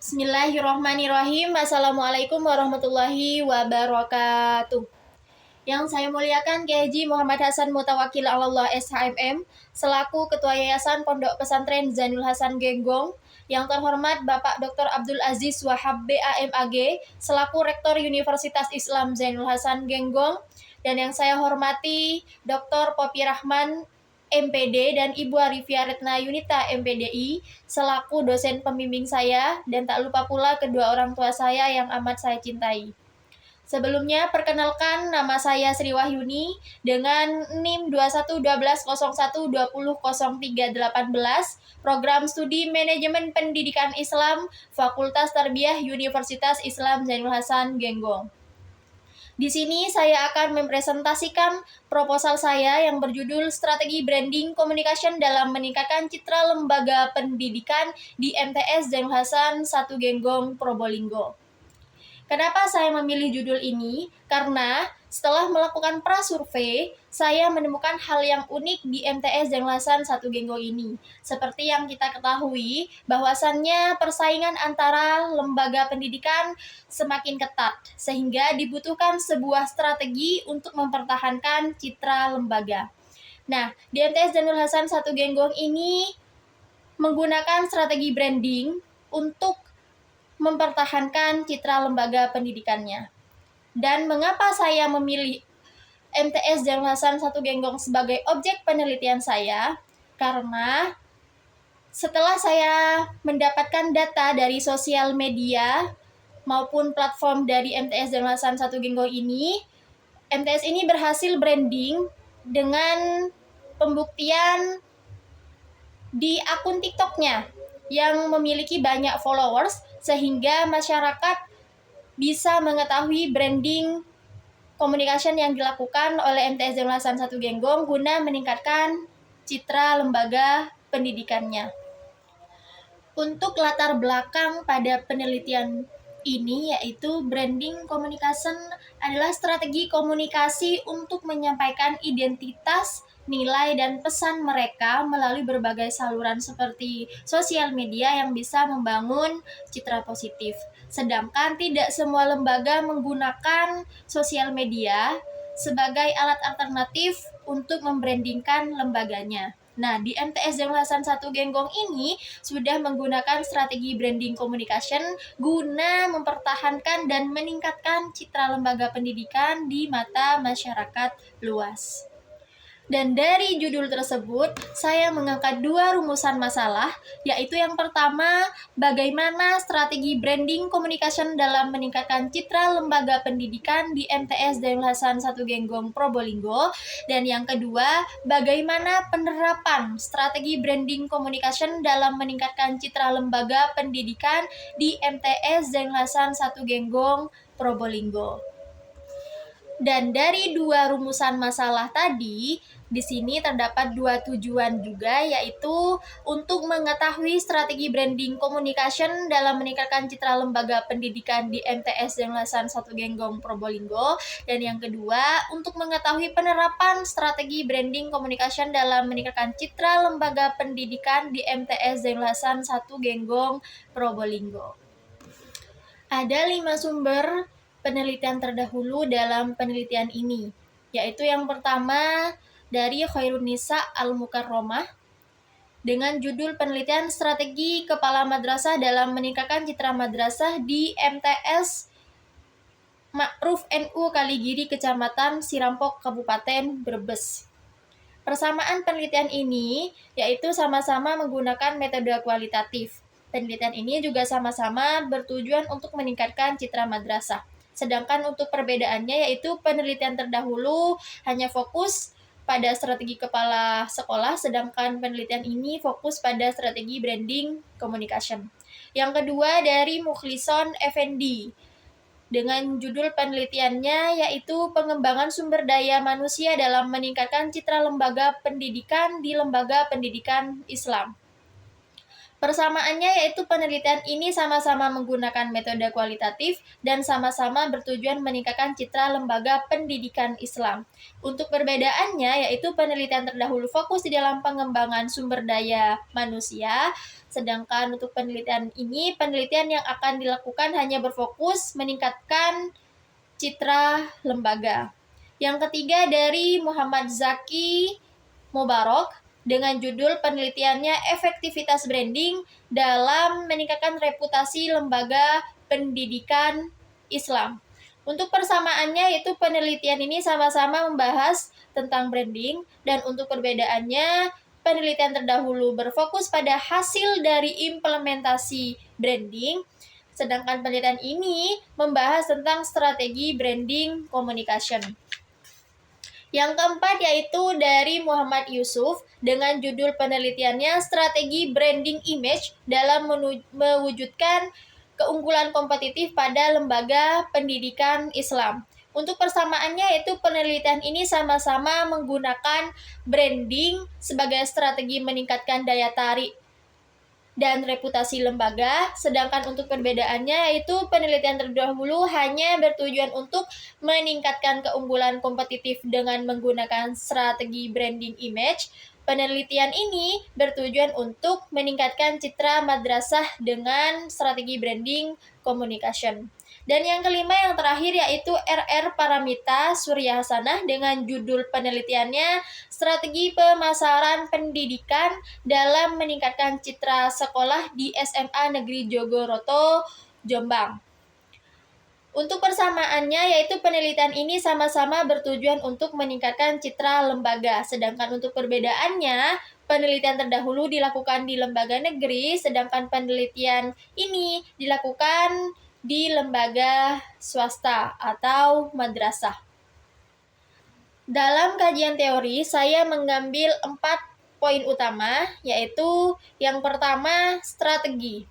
Bismillahirrahmanirrahim. Assalamualaikum warahmatullahi wabarakatuh. Yang saya muliakan Kiai Haji Muhammad Hasan Mutawakil Allah SHMM selaku Ketua Yayasan Pondok Pesantren Zainul Hasan Genggong. Yang terhormat Bapak Dr. Abdul Aziz Wahab BAMAG selaku Rektor Universitas Islam Zainul Hasan Genggong. Dan yang saya hormati Dr. Popi Rahman MPD dan Ibu Arifia Retna Yunita MPDI selaku dosen pembimbing saya, dan tak lupa pula kedua orang tua saya yang amat saya cintai. Sebelumnya, perkenalkan nama saya Sri Wahyuni dengan NIM 211201200318, Program Studi Manajemen Pendidikan Islam, Fakultas Tarbiyah Universitas Islam Zainul Hasan Genggong. Di sini saya akan mempresentasikan proposal saya yang berjudul Strategi Branding Communication dalam Meningkatkan Citra Lembaga Pendidikan di MTS Zainul Hasan 1 Genggong Probolinggo. Kenapa saya memilih judul ini? Karena setelah melakukan prasurvei, saya menemukan hal yang unik di MTS Zainul Hasan 1 Genggong ini. Seperti yang kita ketahui, bahwasannya persaingan antara lembaga pendidikan semakin ketat, sehingga dibutuhkan sebuah strategi untuk mempertahankan citra lembaga. Nah, di MTS Zainul Hasan 1 Genggong ini menggunakan strategi branding untuk mempertahankan citra lembaga pendidikannya. Dan mengapa saya memilih MTS Zainul Hasan 1 Genggong sebagai objek penelitian saya? Karena setelah saya mendapatkan data dari sosial media maupun platform dari MTS Zainul Hasan 1 Genggong ini, MTS ini berhasil branding dengan pembuktian di akun TikTok-nya yang memiliki banyak followers, sehingga masyarakat bisa mengetahui branding communication yang dilakukan oleh MTS Zainul Hasan 1 Genggong guna meningkatkan citra lembaga pendidikannya. Untuk latar belakang pada penelitian ini, yaitu branding communication adalah strategi komunikasi untuk menyampaikan identitas, nilai, dan pesan mereka melalui berbagai saluran seperti sosial media yang bisa membangun citra positif. Sedangkan tidak semua lembaga menggunakan sosial media sebagai alat alternatif untuk membrandingkan lembaganya. Nah, di MTS Zainul Hasan 1 Genggong ini sudah menggunakan strategi branding communication guna mempertahankan dan meningkatkan citra lembaga pendidikan di mata masyarakat luas. Dan dari judul tersebut, saya mengangkat dua rumusan masalah, yaitu yang pertama, bagaimana strategi branding communication dalam meningkatkan citra lembaga pendidikan di MTS Zainul Hasan 1 Genggong Probolinggo, dan yang kedua, bagaimana penerapan strategi branding communication dalam meningkatkan citra lembaga pendidikan di MTS Zainul Hasan 1 Genggong Probolinggo. Dan dari dua rumusan masalah tadi, di sini terdapat dua tujuan juga, yaitu untuk mengetahui strategi branding communication dalam meningkatkan citra lembaga pendidikan di MTS Zainul Hasan 1 Genggong Probolinggo, dan yang kedua untuk mengetahui penerapan strategi branding communication dalam meningkatkan citra lembaga pendidikan di MTS Zainul Hasan 1 Genggong Probolinggo. Ada 5 sumber penelitian terdahulu dalam penelitian ini, yaitu yang pertama dari Khairunisa Al-Mukarromah dengan judul penelitian strategi kepala madrasah dalam meningkatkan citra madrasah di MTS Ma'ruf NU Kaligiri Kecamatan Sirampok Kabupaten Brebes. Persamaan penelitian ini yaitu sama-sama menggunakan metode kualitatif. Penelitian ini juga sama-sama bertujuan untuk meningkatkan citra madrasah. Sedangkan untuk perbedaannya yaitu penelitian terdahulu hanya fokus pada strategi kepala sekolah, sedangkan penelitian ini fokus pada strategi branding communication. Yang kedua dari Mukhlison Effendi dengan judul penelitiannya yaitu pengembangan sumber daya manusia dalam meningkatkan citra lembaga pendidikan di lembaga pendidikan Islam. Persamaannya yaitu penelitian ini sama-sama menggunakan metode kualitatif dan sama-sama bertujuan meningkatkan citra lembaga pendidikan Islam. Untuk perbedaannya yaitu penelitian terdahulu fokus di dalam pengembangan sumber daya manusia, sedangkan untuk penelitian ini, penelitian yang akan dilakukan hanya berfokus meningkatkan citra lembaga. Yang ketiga dari Muhammad Zaki Mubarak, dengan judul penelitiannya Efektivitas Branding dalam Meningkatkan Reputasi Lembaga Pendidikan Islam. Untuk persamaannya yaitu penelitian ini sama-sama membahas tentang branding, dan untuk perbedaannya penelitian terdahulu berfokus pada hasil dari implementasi branding, sedangkan penelitian ini membahas tentang strategi branding communication. Yang keempat yaitu dari Muhammad Yusuf dengan judul penelitiannya Strategi Branding Image dalam mewujudkan keunggulan kompetitif pada lembaga pendidikan Islam. Untuk persamaannya yaitu penelitian ini sama-sama menggunakan branding sebagai strategi meningkatkan daya tarik dan reputasi lembaga, sedangkan untuk perbedaannya yaitu penelitian terdahulu hanya bertujuan untuk meningkatkan keunggulan kompetitif dengan menggunakan strategi branding image. Penelitian ini bertujuan untuk meningkatkan citra madrasah dengan strategi branding communication. Dan yang kelima yang terakhir yaitu RR Paramita Surya Hasanah dengan judul penelitiannya Strategi Pemasaran Pendidikan dalam Meningkatkan Citra Sekolah di SMA Negeri Jogoroto, Jombang. Untuk persamaannya yaitu penelitian ini sama-sama bertujuan untuk meningkatkan citra lembaga, sedangkan untuk perbedaannya penelitian terdahulu dilakukan di lembaga negeri, sedangkan penelitian ini dilakukan di lembaga swasta atau madrasah. Dalam kajian teori, saya mengambil 4 poin utama, yaitu yang pertama, strategi.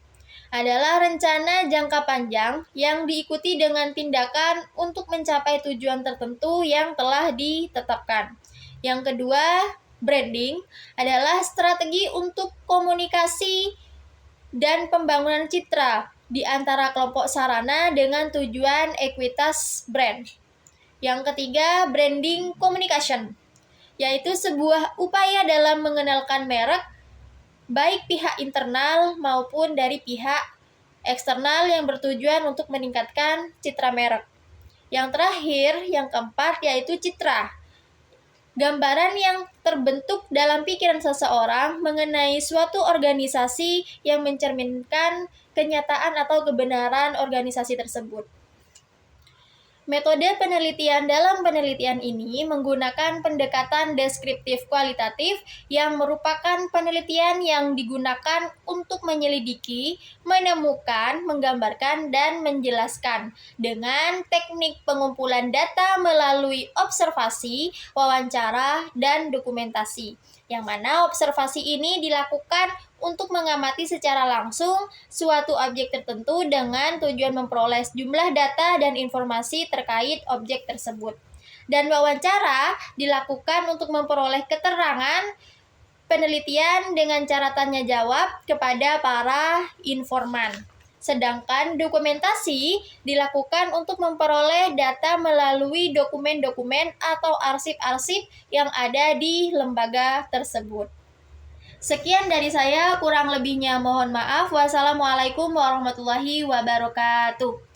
Adalah rencana jangka panjang yang diikuti dengan tindakan untuk mencapai tujuan tertentu yang telah ditetapkan. Yang kedua, branding adalah strategi untuk komunikasi dan pembangunan citra di antara kelompok sarana dengan tujuan ekuitas brand. Yang ketiga, branding communication, yaitu sebuah upaya dalam mengenalkan merek baik pihak internal maupun dari pihak eksternal yang bertujuan untuk meningkatkan citra merek. Yang terakhir, yang keempat, yaitu citra. Gambaran yang terbentuk dalam pikiran seseorang mengenai suatu organisasi yang mencerminkan kenyataan atau kebenaran organisasi tersebut. Metode penelitian dalam penelitian ini menggunakan pendekatan deskriptif kualitatif yang merupakan penelitian yang digunakan untuk menyelidiki, menemukan, menggambarkan, dan menjelaskan dengan teknik pengumpulan data melalui observasi, wawancara, dan dokumentasi. Yang mana observasi ini dilakukan untuk mengamati secara langsung suatu objek tertentu dengan tujuan memperoleh jumlah data dan informasi terkait objek tersebut. Dan wawancara dilakukan untuk memperoleh keterangan penelitian dengan cara tanya jawab kepada para informan. Sedangkan dokumentasi dilakukan untuk memperoleh data melalui dokumen-dokumen atau arsip-arsip yang ada di lembaga tersebut. Sekian dari saya, kurang lebihnya mohon maaf. Wassalamualaikum warahmatullahi wabarakatuh.